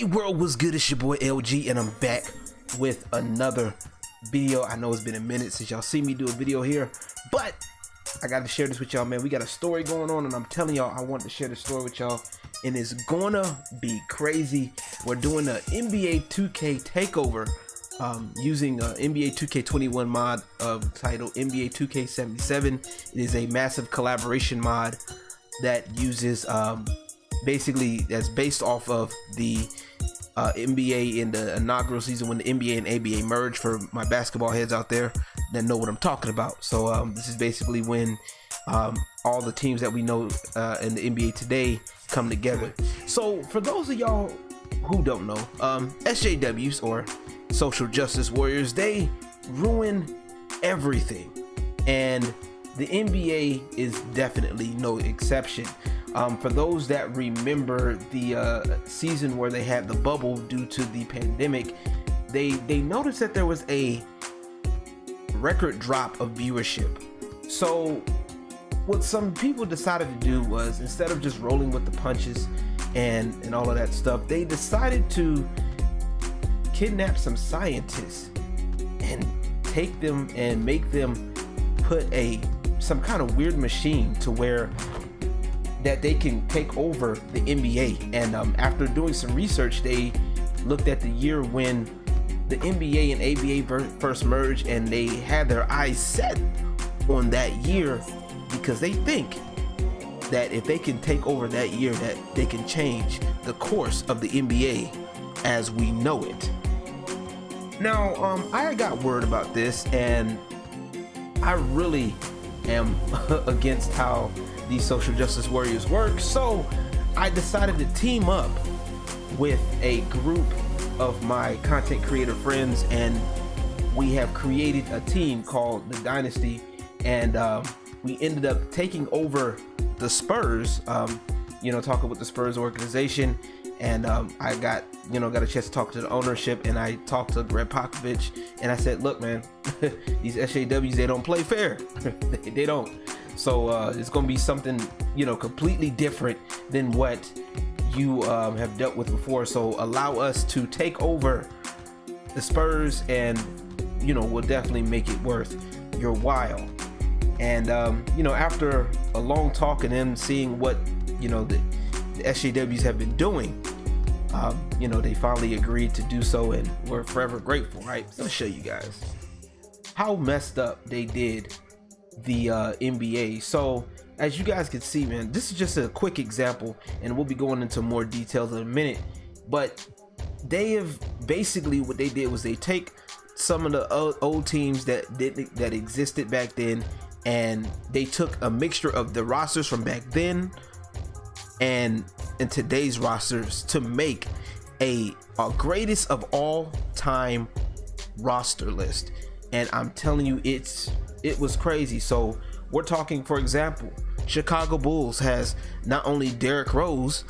Hey world, what's good? It's your boy LG and I'm back with another video. I know it's been a minute since y'all see me do a video here, but I got to share this with y'all, man. We got a story going on and I'm telling y'all I want to share the story with y'all, and it's gonna be crazy. We're doing the NBA 2K Takeover using NBA 2k21 mod titled NBA 2k77. It is a massive collaboration mod that uses basically that's based off of the NBA in the inaugural season when the NBA and ABA merged, for my basketball heads out there that know what I'm talking about. So this is basically when all the teams that we know in the NBA today come together. So for those of y'all who don't know, SJWs or social justice warriors, they ruin everything, and the NBA is definitely no exception. For those that remember the season where they had the bubble due to the pandemic, they noticed that there was a record drop of viewership. So what some people decided to do was, instead of just rolling with the punches and all of that stuff, they decided to kidnap some scientists and take them and make them put some kind of weird machine to where that they can take over the NBA. And after doing some research, they looked at the year when the NBA and ABA first merged, and they had their eyes set on that year because they think that if they can take over that year, that they can change the course of the NBA as we know it. Now, I got word about this, and I really am against how these social justice warriors work, so I decided to team up with a group of my content creator friends, and we have created a team called the Dynasty, and we ended up taking over the Spurs, talking with the Spurs organization. And I got a chance to talk to the ownership, and I talked to Greg Popovich, and I said, look, man, these SJWs, they don't play fair. they don't. So it's gonna be something, completely different than what you have dealt with before. So allow us to take over the Spurs, and we'll definitely make it worth your while. And after a long talk and then seeing what the SJWs have been doing, they finally agreed to do so, and we're forever grateful, right? So I'll show you guys how messed up they did the NBA. So as you guys can see, man, this is just a quick example, and we'll be going into more details in a minute. But they have basically, what they did was they take some of the old teams that existed back then, and they took a mixture of the rosters from back then and today's rosters to make a greatest of all time roster list. And I'm telling you, it was crazy. So we're talking, for example, Chicago Bulls has not only Derrick Rose,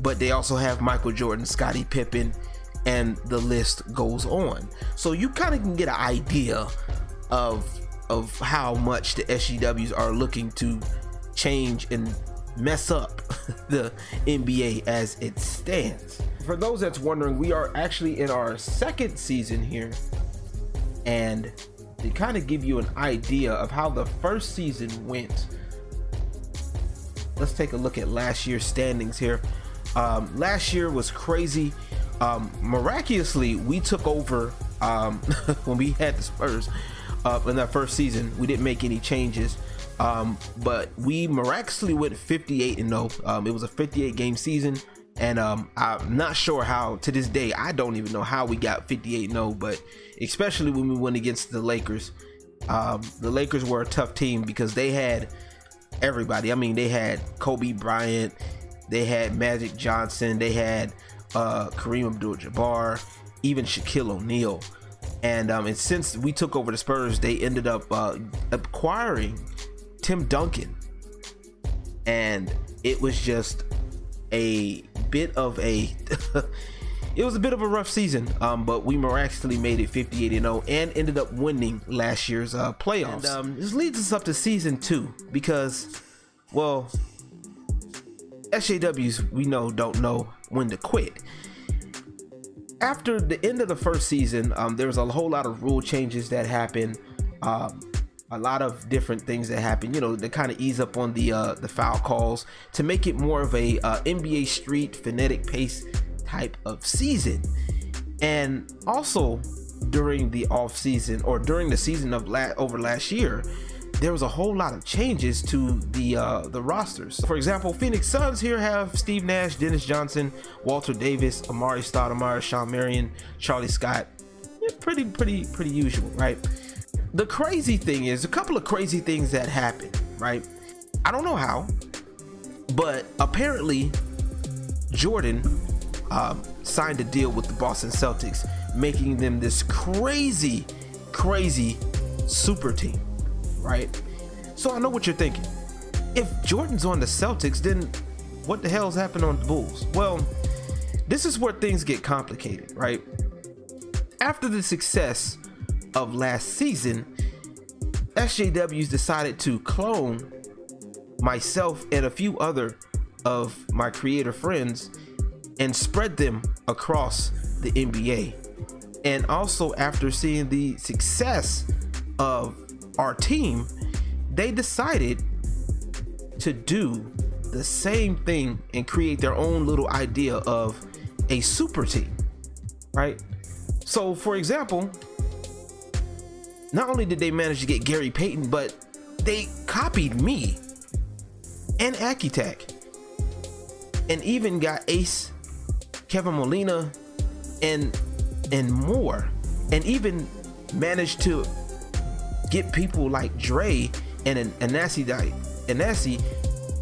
but they also have Michael Jordan, Scottie Pippen, and the list goes on. So you kind of can get an idea of how much the SJWs are looking to change and mess up the NBA as it stands. For those that's wondering, we are actually in our second season here, and to kind of give you an idea of how the first season went, let's take a look at last year's standings here. Last year was crazy. Miraculously, we took over when we had the Spurs in that first season. We didn't make any changes, but we miraculously went 58-0. It was a 58 game season, and I'm not sure how, to this day I don't even know how we got 58-0, but especially when we went against the Lakers. The Lakers were a tough team because they had everybody. I mean, they had Kobe Bryant, they had Magic Johnson, they had Kareem Abdul-Jabbar, even Shaquille O'Neal. And since we took over the Spurs, they ended up acquiring Tim Duncan, and it was just a bit of a it was a bit of a rough season, but we miraculously made it 58-0 and ended up winning last year's playoffs. And this leads us up to season 2, because, well, SJWs, we know, don't know when to quit. After the end of the first season, there was a whole lot of rule changes that happened. A lot of different things that happen, you know, to kind of ease up on the foul calls, to make it more of a NBA street phonetic pace type of season. And also during the off season, or during the season of last year, there was a whole lot of changes to the rosters. For example, Phoenix Suns here have Steve Nash, Dennis Johnson, Walter Davis, Amari Stoudemire, Sean Marion, Charlie Scott. Yeah, pretty usual, right? The crazy thing is, a couple of crazy things that happened, right? I don't know how, but apparently Jordan signed a deal with the Boston Celtics, making them this crazy super team, right? So I know what you're thinking. If Jordan's on the Celtics, then what the hell's happened on the Bulls? Well, this is where things get complicated, right? After the success of last season, SJWs decided to clone myself and a few other of my creator friends and spread them across the NBA. And also, after seeing the success of our team, they decided to do the same thing and create their own little idea of a super team, right? So for example, not only did they manage to get Gary Payton, but they copied me and Akitak, and even got Ace, Kevin Molina, and more, and even managed to get people like Dre and Anasi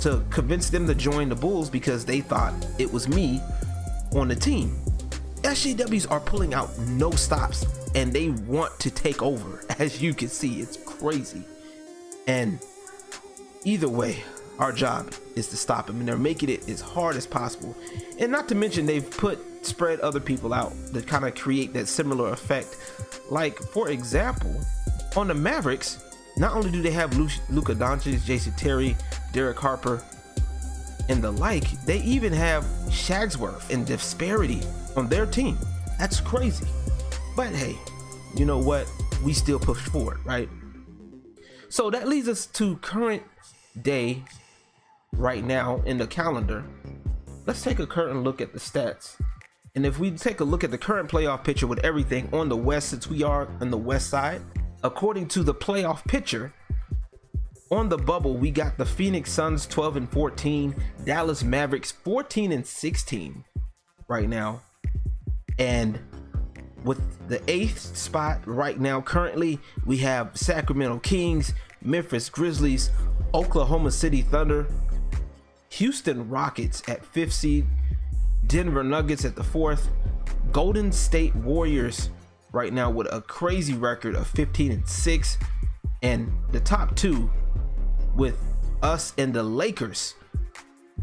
to convince them to join the Bulls because they thought it was me on the team. SJWs are pulling out no stops, and they want to take over. As you can see, it's crazy. And either way, our job is to stop them, and they're making it as hard as possible. And not to mention, they've spread other people out to kind of create that similar effect. Like, for example, on the Mavericks, not only do they have Luka Doncic, Jason Terry, Derek Harper, and the like, they even have Shagsworth and Disparity on their team. That's crazy. But hey, you know what? We still push forward, right? So that leads us to current day right now in the calendar. Let's take a current look at the stats. And if we take a look at the current playoff picture with everything on the West, since we are on the West side, according to the playoff picture, on the bubble, we got the Phoenix Suns 12-14, Dallas Mavericks 14-16 right now. And with the 8th spot right now, currently, we have Sacramento Kings, Memphis Grizzlies, Oklahoma City Thunder, Houston Rockets at 5th seed, Denver Nuggets at the 4th, Golden State Warriors right now with a crazy record of 15-6, and the top 2 with us and the Lakers.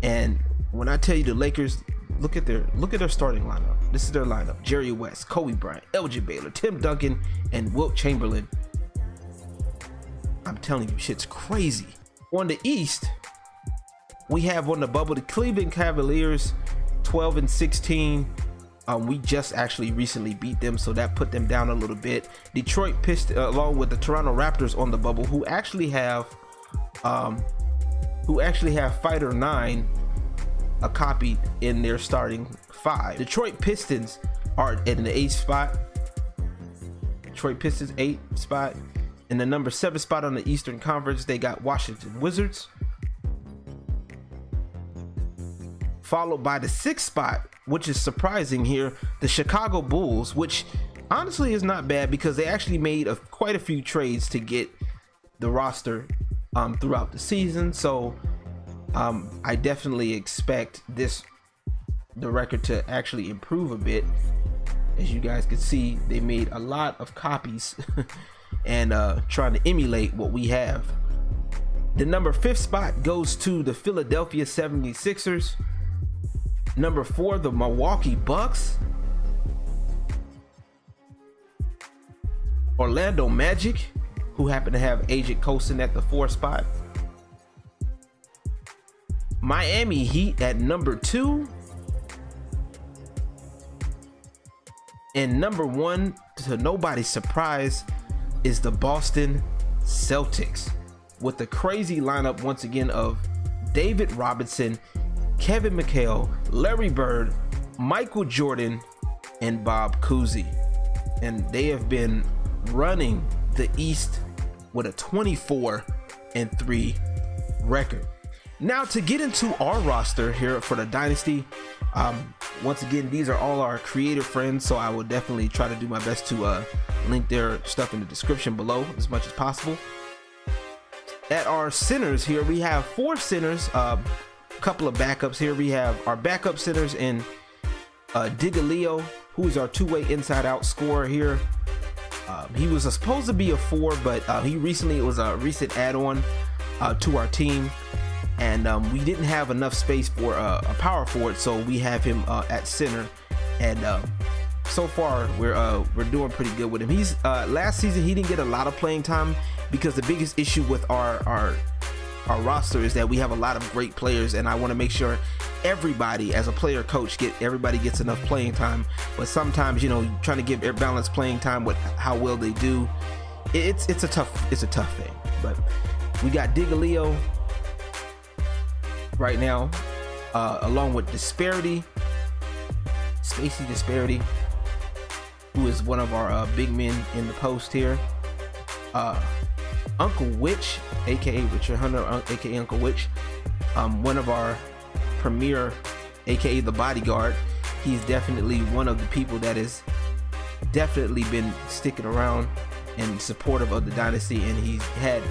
And when I tell you the Lakers, look at their starting lineup. This is their lineup: Jerry West, Kobe Bryant, LJ Baylor, Tim Duncan, and Wilt Chamberlain. I'm telling you, shit's crazy. On the East, we have on the bubble the Cleveland Cavaliers 12-16. We just actually recently beat them, so that put them down a little bit. Detroit Pistons, along with the Toronto Raptors on the bubble, who actually have Fighter 9 copied in their starting 5. Detroit Pistons are in the 8th spot. Detroit Pistons 8th spot. In the number 7 spot on the Eastern Conference, they got Washington Wizards, followed by the 6th spot, which is surprising here, the Chicago Bulls, which honestly is not bad because they actually made quite a few trades to get the roster throughout the season. So I definitely expect the record to actually improve a bit. As you guys can see, they made a lot of copies and trying to emulate what we have. The number 5th spot goes to the Philadelphia 76ers. Number 4, the Milwaukee Bucks. Orlando Magic, who happen to have Agent Coulson at the 4th spot. Miami Heat at number 2. And number one, to nobody's surprise, is the Boston Celtics, with the crazy lineup once again of David Robinson, Kevin McHale, Larry Bird, Michael Jordan, and Bob Cousy. And they have been running the East with a 24-3 record. Now, to get into our roster here for the Dynasty, once again, these are all our creative friends, so I will definitely try to do my best to link their stuff in the description below as much as possible. At our centers here, we have 4 centers, couple of backups here. We have our backup centers in Digaleo, who is our two-way inside-out scorer here. He was supposed to be a 4, but he recently was a recent add-on to our team, and we didn't have enough space for a power forward, so we have him at center. And so far we're doing pretty good with him. He's last season he didn't get a lot of playing time because the biggest issue with our roster is that we have a lot of great players, and I want to make sure everybody, as a player coach, everybody gets enough playing time. But sometimes, you know, trying to give balanced playing time with how well they do, it's a tough thing. But we got Digaleo right now, along with Spacey Disparity, who is one of our big men in the post here. Uncle Witch, aka Richard Hunter, aka Uncle Witch, one of our premier, aka the bodyguard. He's definitely one of the people that has definitely been sticking around and supportive of the Dynasty, and he's had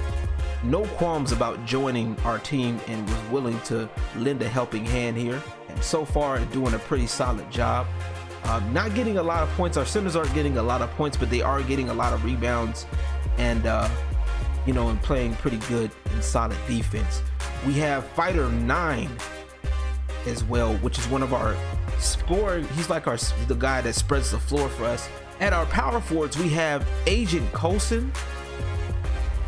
no qualms about joining our team and was willing to lend a helping hand here, and so far doing a pretty solid job. Not getting a lot of points. Our centers aren't getting a lot of points, but they are getting a lot of rebounds, and you know, and playing pretty good and solid defense. We have Fighter 9 as well, which is one of our scoring. He's like the guy that spreads the floor for us. At our power forwards, we have Agent Coulson.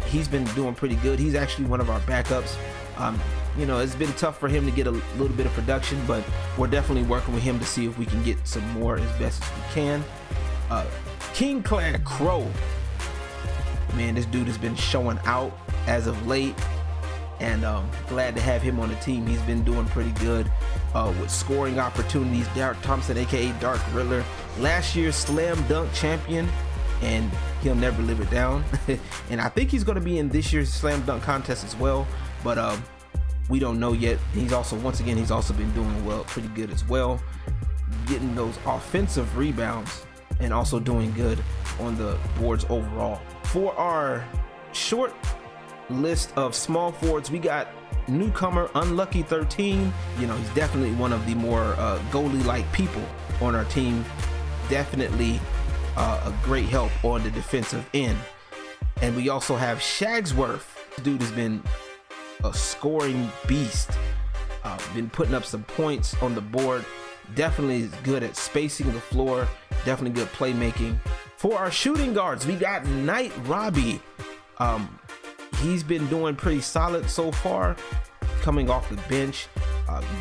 He's been doing pretty good. He's actually one of our backups. You know, it's been tough for him to get a little bit of production, but we're definitely working with him to see if we can get some more as best as we can. King Clad Crow, man, this dude has been showing out as of late, and glad to have him on the team. He's been doing pretty good with scoring opportunities. Derek Thompson, aka Dark Riddler, last year's slam dunk champion, and he'll never live it down. And I think he's going to be in this year's slam dunk contest as well, but we don't know yet. He's also, once again, he's also been doing well, pretty good as well, getting those offensive rebounds and also doing good on the boards overall. For our short list of small forwards, we got newcomer Unlucky 13. You know, he's definitely one of the more goalie-like people on our team. Definitely a great help on the defensive end. And we also have Shagsworth. This dude has been a scoring beast, been putting up some points on the board. Definitely is good at spacing the floor, definitely good playmaking. For our shooting guards, we got Knight Robbie. He's been doing pretty solid so far, coming off the bench,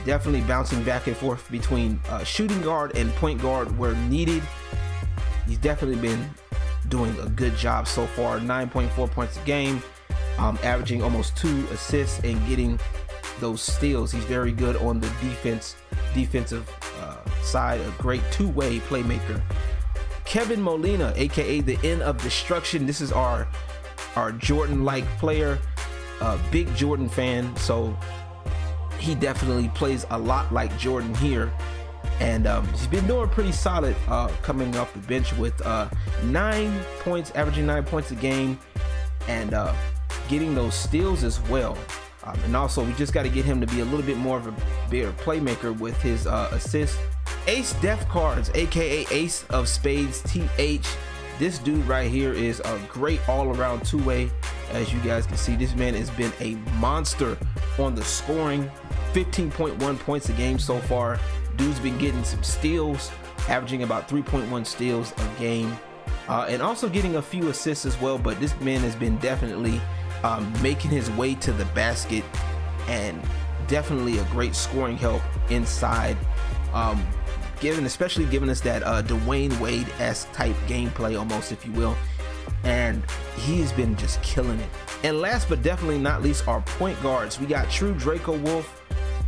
definitely bouncing back and forth between shooting guard and point guard where needed. He's definitely been doing a good job so far. 9.4 points a game, averaging almost 2 assists and getting those steals. He's very good on the defensive side, a great two-way playmaker. Kevin Molina, aka the End of Destruction. This is our Jordan-like player, big Jordan fan, so he definitely plays a lot like Jordan here, and he's been doing pretty solid coming off the bench with 9 points, averaging 9 points a game, and getting those steals as well. And also we just got to get him to be a little bit more of a bigger playmaker with his assists. Ace Def Cards, aka Ace of Spades TH. This dude right here is a great all-around two-way. As you guys can see, this man has been a monster on the scoring. 15.1 points a game so far. Dude's been getting some steals, averaging about 3.1 steals a game, and also getting a few assists as well. But this man has been definitely making his way to the basket, and definitely a great scoring help inside. especially giving us that Dwayne Wade-esque type gameplay almost, if you will. And he's been just killing it. And last but definitely not least, our point guards. We got True Draco Wolf.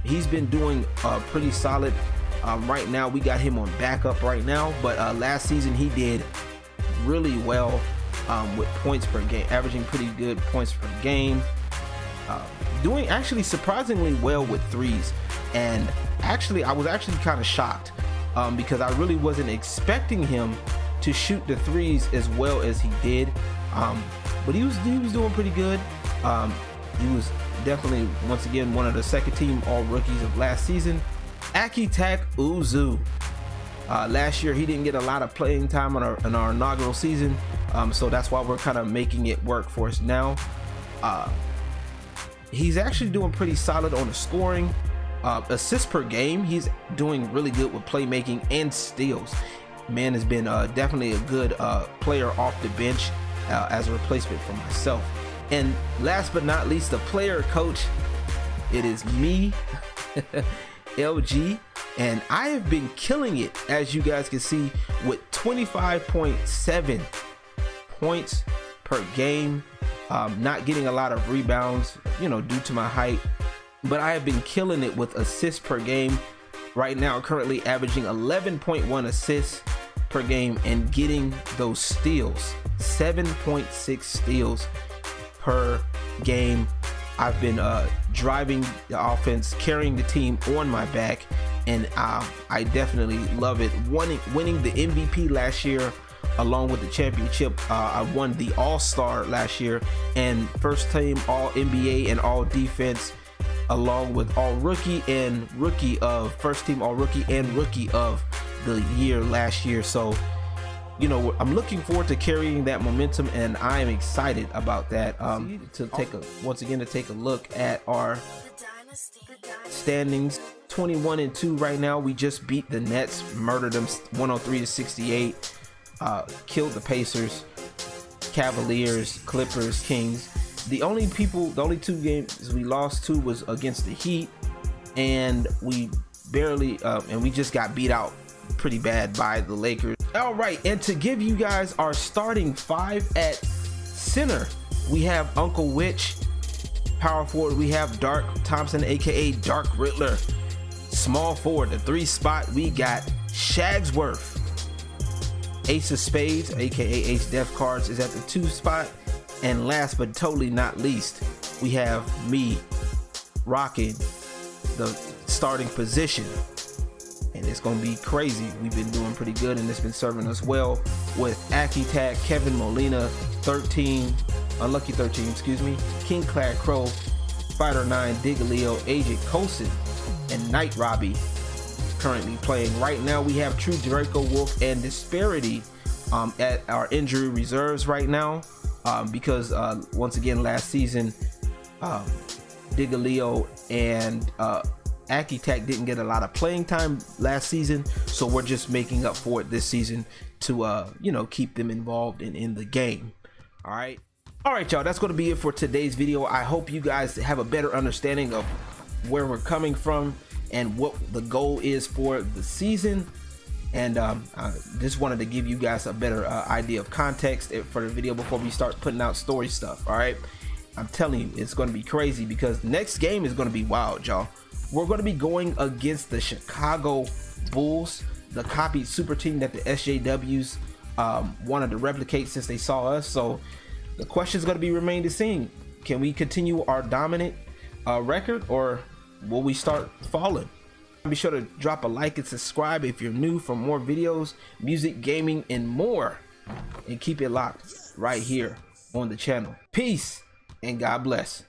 He's been doing pretty solid. Right now we got him on backup right now, but last season he did really well with points per game, averaging pretty good points per game, doing actually surprisingly well with threes. And actually I was actually kind of shocked because I really wasn't expecting him to shoot the threes as well as he did, but he was doing pretty good. He was definitely, once again, one of the second team all rookies of last season. Akitak Uzu, last year he didn't get a lot of playing time in our inaugural season, so that's why we're kind of making it work for us now. He's actually doing pretty solid on the scoring, assists per game. He's doing really good with playmaking and steals. Man has been definitely a good player off the bench as a replacement for myself. And last but not least, the player coach, it is me, LG, and I have been killing it, as you guys can see, with 25.7 points per game. Not getting a lot of rebounds, you know, due to my height, but I have been killing it with assists per game. Right now, currently averaging 11.1 assists per game and getting those steals, 7.6 steals per game. I've been driving the offense, carrying the team on my back, and I definitely love it. Winning the MVP last year along with the championship. I won the All-Star last year and first team All NBA and All Defense, along with All Rookie and Rookie of first team All Rookie and Rookie of the year last year. So, you know, I'm looking forward to carrying that momentum, and I am excited about that. To take a look at our standings, 21-2 right now. We just beat the Nets, murdered them 103-68, killed the Pacers, Cavaliers, Clippers, Kings. The only two games we lost to was against the Heat, and we barely and we just got beat out pretty bad by the Lakers. All right, and to give you guys our starting five at center, we have Uncle Witch. Power forward, we have Dark Thompson, aka Dark Riddler. Small forward, the 3 spot, we got Shagsworth. Ace of Spades, aka Ace Death Cards, is at the 2 spot. And last but totally not least, we have me rocking the starting position. And it's gonna be crazy. We've been doing pretty good, and it's been serving us well with Akitak, Kevin Molina, Unlucky 13, excuse me, King Clad Crow, Fighter 9, Digaleo, Agent Coulson, and Night Robbie currently playing. Right now we have True Draco Wolf and Disparity at our injury reserves right now, because once again last season Digaleo and Akitak didn't get a lot of playing time last season, so we're just making up for it this season to you know, keep them involved in the game. All right, y'all, that's going to be it for today's video. I hope you guys have a better understanding of where we're coming from and what the goal is for the season. And I just wanted to give you guys a better idea of context for the video before we start putting out story stuff. All right, I'm telling you, it's going to be crazy because next game is going to be wild, y'all. We're going to be going against the Chicago Bulls, the copied super team that the SJWs wanted to replicate since they saw us. So the question is going to be remain to seen. Can we continue our dominant record, or will we start falling? Be sure to drop a like and subscribe if you're new for more videos, music, gaming, and more. And keep it locked right here on the channel. Peace and God bless.